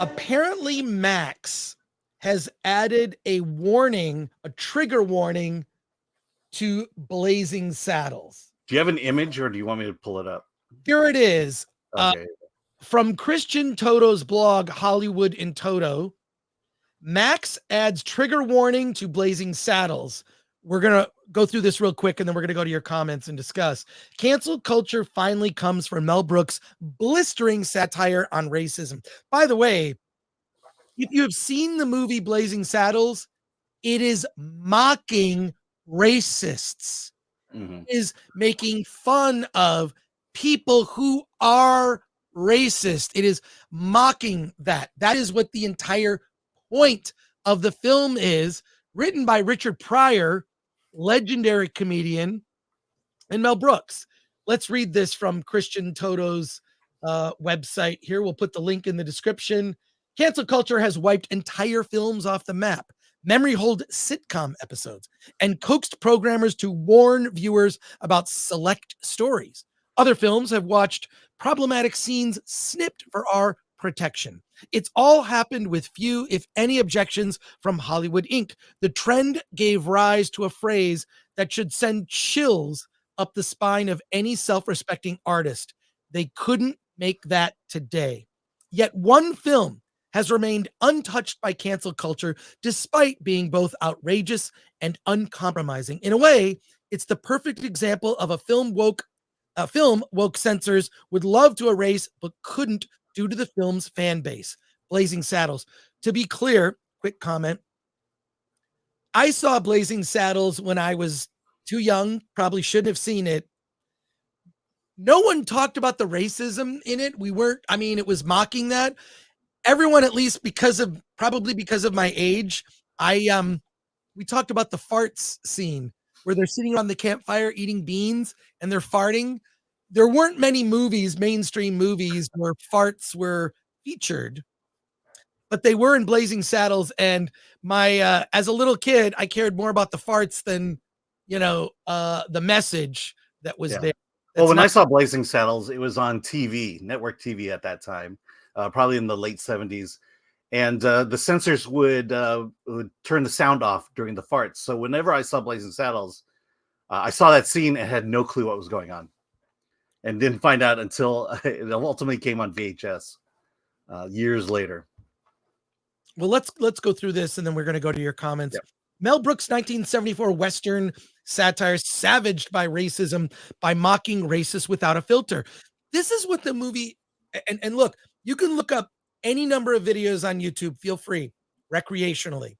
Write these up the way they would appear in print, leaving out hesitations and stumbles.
Apparently, Max has added a warning, a trigger warning to Blazing Saddles. Do you have an image or do you want me to pull it up? Here it is. Okay. From Christian Toto's blog, Hollywood in Toto, Max adds trigger warning to Blazing Saddles. We're going to go through this real quick, and then we're going to go to your comments and discuss. Cancel culture finally comes from Mel Brooks' blistering satire on racism. By the way, if you have seen the movie Blazing Saddles, it is mocking racists. Mhm. Is making fun of people who are racist. It is mocking that. That is what the entire point of the film is. Written by Richard Pryor, legendary comedian, and Mel Brooks. Let's read this from Christian Toto's website here. We'll put the link in the description. Cancel culture has wiped entire films off the map, memory hold sitcom episodes, and coaxed programmers to warn viewers about select stories. Other films have watched problematic scenes snipped for our protection. It's all happened with few, if any, objections from Hollywood Inc. The trend gave rise to a phrase that should send chills up the spine of any self-respecting artist. They couldn't make that today. Yet one film has remained untouched by cancel culture despite being both outrageous and uncompromising. In a way, it's the perfect example of a film woke censors would love to erase but couldn't due to the film's fan base. Blazing Saddles. To be clear, quick comment. I saw Blazing Saddles when I was too young, probably shouldn't have seen it. No one talked about the racism in it. It was mocking that. Everyone, at least probably because of my age, we talked about the farts scene where they're sitting on the campfire eating beans and they're farting. There weren't many mainstream movies where farts were featured, but they were in Blazing Saddles. And as a little kid, I cared more about the farts than, the message that was there. Well, when I saw Blazing Saddles, it was on TV, network TV at that time, probably in the late 70s. And the censors would turn the sound off during the farts. So whenever I saw Blazing Saddles, I saw that scene and had no clue what was going on. And didn't find out until it ultimately came on VHS years later. Well, let's go through this, and then we're going to go to your comments. Yep. Mel Brooks' 1974 Western satire, savaged by racism by mocking racists without a filter. This is what the movie, and look, you can look up any number of videos on YouTube, feel free, recreationally.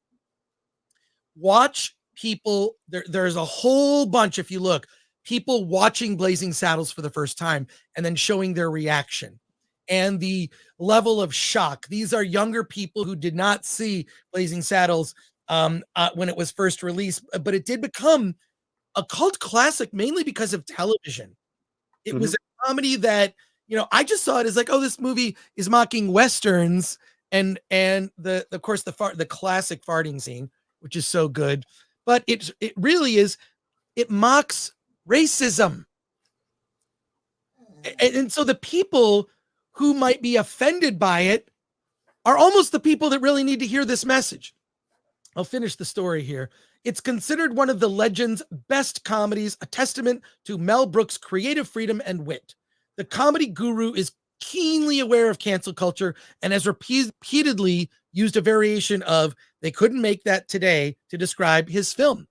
Watch people, there's a whole bunch, if you look, people watching Blazing Saddles for the first time and then showing their reaction and the level of shock. These are younger people who did not see Blazing Saddles when it was first released, but it did become a cult classic mainly because of television. It was a comedy that, I just saw it as like, oh, this movie is mocking Westerns and of course the classic farting scene, which is so good, but it really is, it mocks racism. And so the people who might be offended by it are almost the people that really need to hear this message. I'll finish the story here. It's considered one of the legend's best comedies, a testament to Mel Brooks' creative freedom and wit. The comedy guru is keenly aware of cancel culture and has repeatedly used a variation of "they couldn't make that today" to describe his film.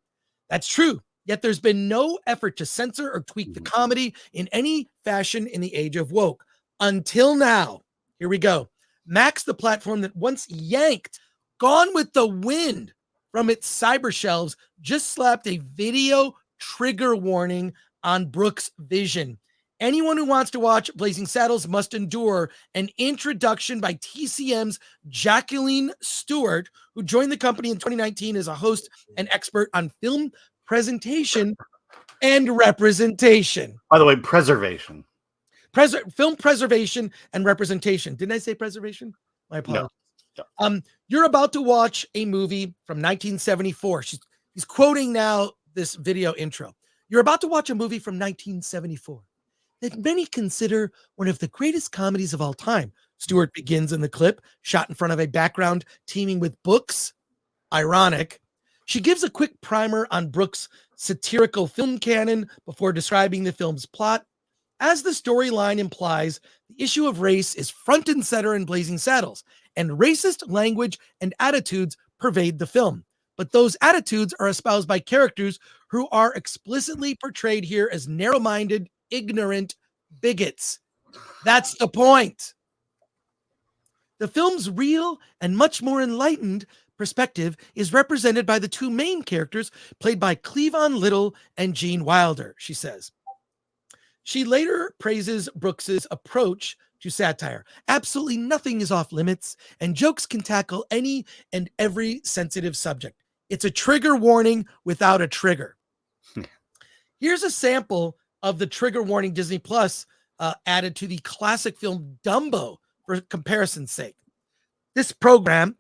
That's true. Yet there's been no effort to censor or tweak the comedy in any fashion in the age of woke. Until now. Here we go. Max, the platform that once yanked Gone with the Wind from its cyber shelves, just slapped a video trigger warning on Brooks' vision. Anyone who wants to watch Blazing Saddles must endure an introduction by TCM's Jacqueline Stewart, who joined the company in 2019 as a host and expert on film presentation and representation. By the way, preservation. Film preservation and representation. Didn't I say preservation? My apologies. No. You're about to watch a movie from 1974. He's quoting now this video intro. You're about to watch a movie from 1974. that many consider one of the greatest comedies of all time. Stewart begins in the clip, shot in front of a background teeming with books. Ironic. She gives a quick primer on Brooks' satirical film canon before describing the film's plot. As the storyline implies, the issue of race is front and center in Blazing Saddles, and racist language and attitudes pervade the film. But those attitudes are espoused by characters who are explicitly portrayed here as narrow minded, ignorant bigots. That's the point. The film's real and much more enlightened perspective is represented by the two main characters played by Cleavon Little and Gene Wilder, she says. She later praises Brooks's approach to satire. Absolutely nothing is off limits, and jokes can tackle any and every sensitive subject. It's a trigger warning without a trigger. Here's a sample of the trigger warning Disney Plus added to the classic film Dumbo for comparison's sake. This program,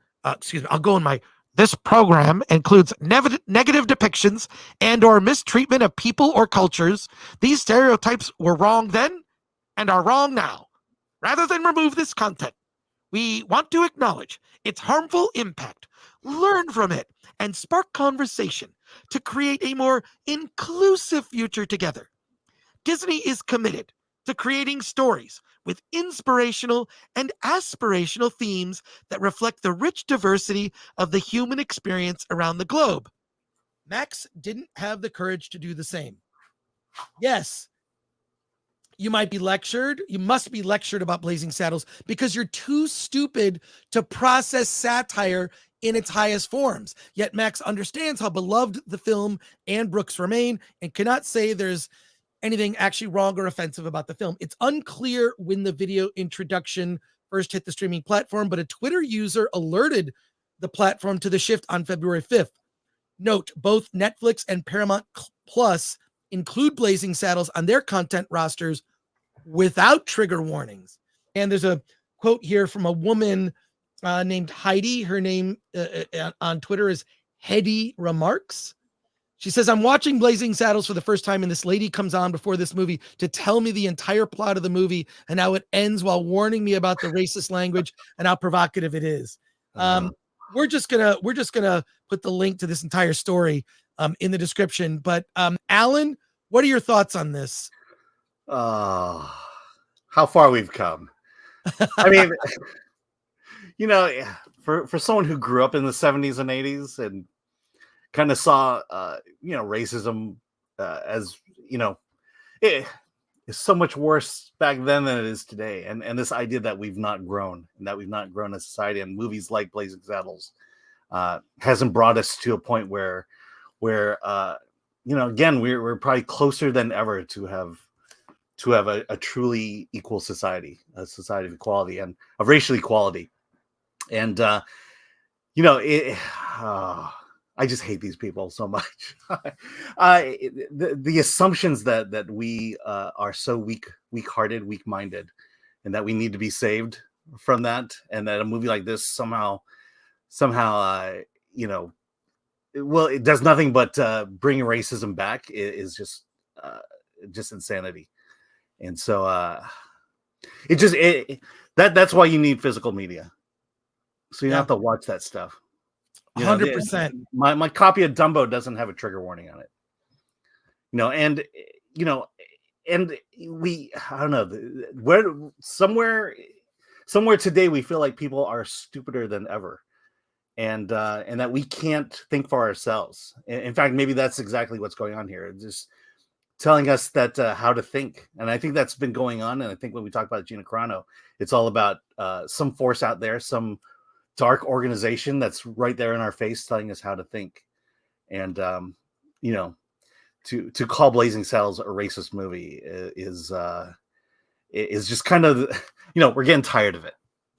this program includes negative depictions and or mistreatment of people or cultures. These stereotypes were wrong then and are wrong now. Rather than remove this content, we want to acknowledge its harmful impact, learn from it, and spark conversation to create a more inclusive future together. Disney is committed to creating stories with inspirational and aspirational themes that reflect the rich diversity of the human experience around the globe. Max didn't have the courage to do the same. Yes, you might be lectured. You must be lectured about Blazing Saddles because you're too stupid to process satire in its highest forms. Yet Max understands how beloved the film and Brooks remain and cannot say there's anything actually wrong or offensive about the film. It's unclear when the video introduction first hit the streaming platform, but a Twitter user alerted the platform to the shift on February 5th. Note, both Netflix and Paramount Plus include Blazing Saddles on their content rosters without trigger warnings. And there's a quote here from a woman named Heidi. Her name on Twitter is Heady Remarks. She says, I'm watching Blazing Saddles for the first time, and this lady comes on before this movie to tell me the entire plot of the movie and how it ends while warning me about the racist language and how provocative it is. We're just gonna put the link to this entire story in the description. But Alan, what are your thoughts on this? How far we've come. I mean, for someone who grew up in the 70s and 80s and kind of saw racism as it's so much worse back then than it is today, and this idea that we've not grown as a society, and movies like Blazing Saddles hasn't brought us to a point where again we're probably closer than ever to have a truly equal society, a society of equality and of racial equality. And I just hate these people so much. The assumptions that we are so weak-hearted, weak-minded, and that we need to be saved from that, and that a movie like this somehow, it does nothing but bring racism back is just insanity. And so that's why you need physical media, so you don't have to watch that stuff. 100%. My copy of Dumbo doesn't have a trigger warning on it. And we, I don't know, where somewhere today we feel like people are stupider than ever, and that we can't think for ourselves. In fact, maybe that's exactly what's going on here. It's just telling us that how to think, and I think that's been going on. And I think when we talk about Gina Carano, it's all about some force out there, some dark organization that's right there in our face telling us how to think. And to call Blazing Saddles a racist movie is just kind of we're getting tired of it.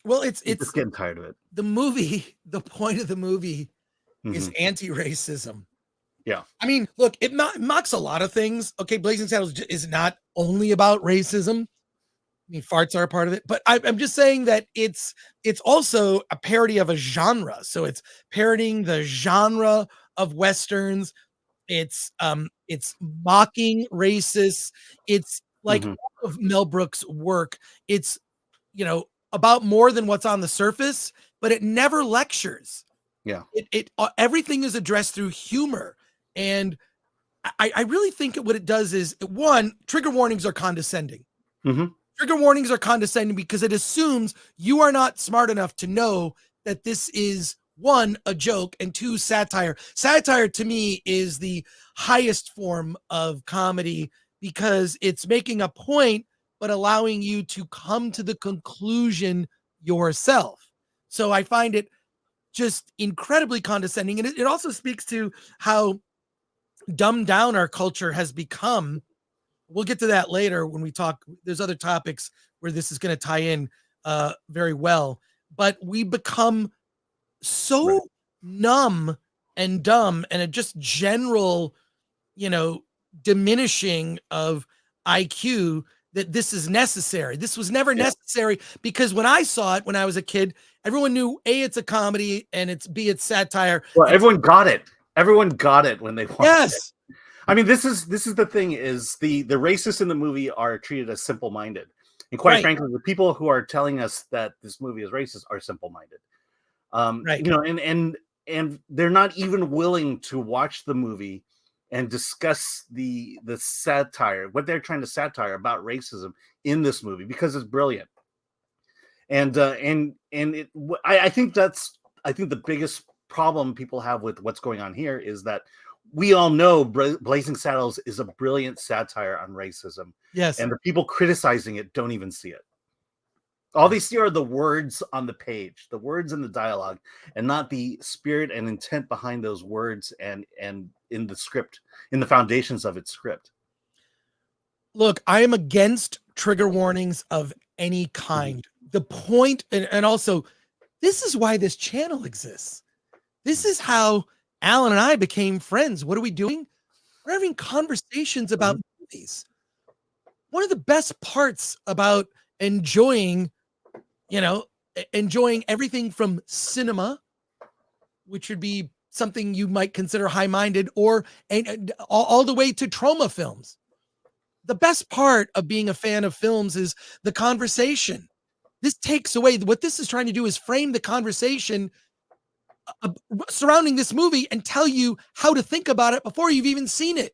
Well, it's just getting tired of it. The point of the movie is Mm-hmm. anti-racism. Yeah. I mean, look, it mocks a lot of things. Okay, Blazing Saddles is not only about racism. I mean, farts are a part of it, but I'm just saying that it's also a parody of a genre. So it's parodying the genre of Westerns. It's mocking racists. It's Like all of Mel Brooks' work, it's, about more than what's on the surface, but it never lectures. Yeah. It everything is addressed through humor. And I really think what it does is, one, trigger warnings are condescending. Trigger warnings are condescending because it assumes you are not smart enough to know that this is, one, a joke, and two, satire. Satire to me is the highest form of comedy because it's making a point, but allowing you to come to the conclusion yourself. So I find it just incredibly condescending. And it also speaks to how dumbed down our culture has become. We'll get to that later when we talk. There's other topics where this is going to tie in very well, but we become so numb and dumb, and a just general, diminishing of IQ, that this is necessary. This was never necessary, because when I saw it when I was a kid, everyone knew A, it's a comedy, and B, it's satire. Well, everyone got it. Everyone got it when they watched it. Yes. I mean, this is the thing, is the racists in the movie are treated as simple-minded. And quite frankly, the people who are telling us that this movie is racist are simple-minded. And they're not even willing to watch the movie and discuss the satire, what they're trying to satire about racism in this movie, because it's brilliant. I think the biggest problem people have with what's going on here is that we all know Blazing Saddles is a brilliant satire on racism. Yes. And the people criticizing it don't even see it. All they see are the words on the page, the words in the dialogue, and not the spirit and intent behind those words and in the script, in the foundations of its script. Look, I am against trigger warnings of any kind. The point, and also, this is why this channel exists. This is how Alan and I became friends. What are we doing? We're having conversations about movies. One of the best parts about enjoying everything from cinema, which would be something you might consider high-minded, or all the way to trauma films. The best part of being a fan of films is the conversation. This takes away, what this is trying to do is frame the conversation surrounding this movie and tell you how to think about it before you've even seen it.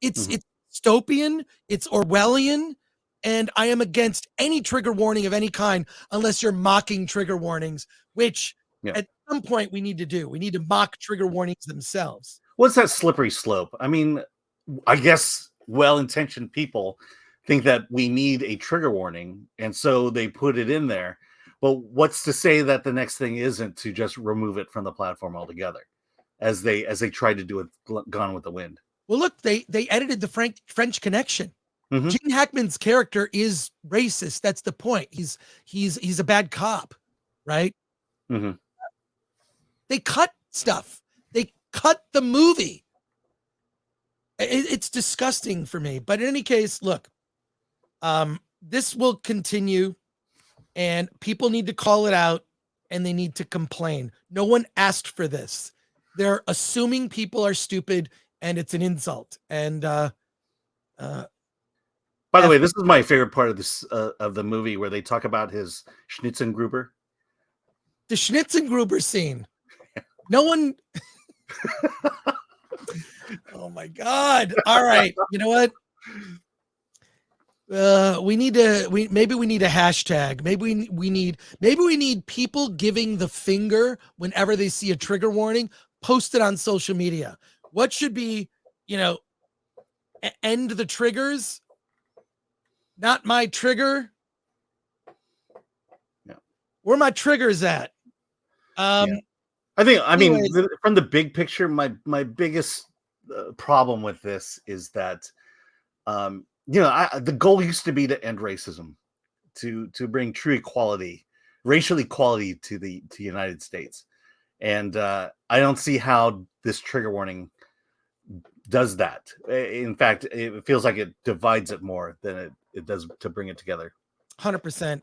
It's dystopian, it's Orwellian, and I am against any trigger warning of any kind unless you're mocking trigger warnings, which at some point we need to do. We need to mock trigger warnings themselves. What's that slippery slope? I mean, I guess well-intentioned people think that we need a trigger warning, and so they put it in there. But what's to say that the next thing isn't to just remove it from the platform altogether, as they tried to do with Gone with the Wind? Well, look, they edited the French Connection. Gene Hackman's character is racist. That's the point. He's a bad cop, right? They cut stuff. They cut the movie. It's disgusting for me. But in any case, look, this will continue, and people need to call it out, and they need to complain. No one asked for this. They're assuming people are stupid, and it's an insult. And by the way, this is my favorite part of this of the movie, where they talk about his Schnitzengruber. The Schnitzengruber scene. No one. Oh my God. All right. You know what? Maybe we need a hashtag. Maybe we need people giving the finger whenever they see a trigger warning, post it on social media. What should be, end the triggers? Not my trigger. Yeah. Where my triggers at? I mean, from the big picture, my biggest problem with this is that, the goal used to be to end racism, to bring true equality, racial equality to the United States, and I don't see how this trigger warning does that. In fact, it feels like it divides it more than it does to bring it together. 100%.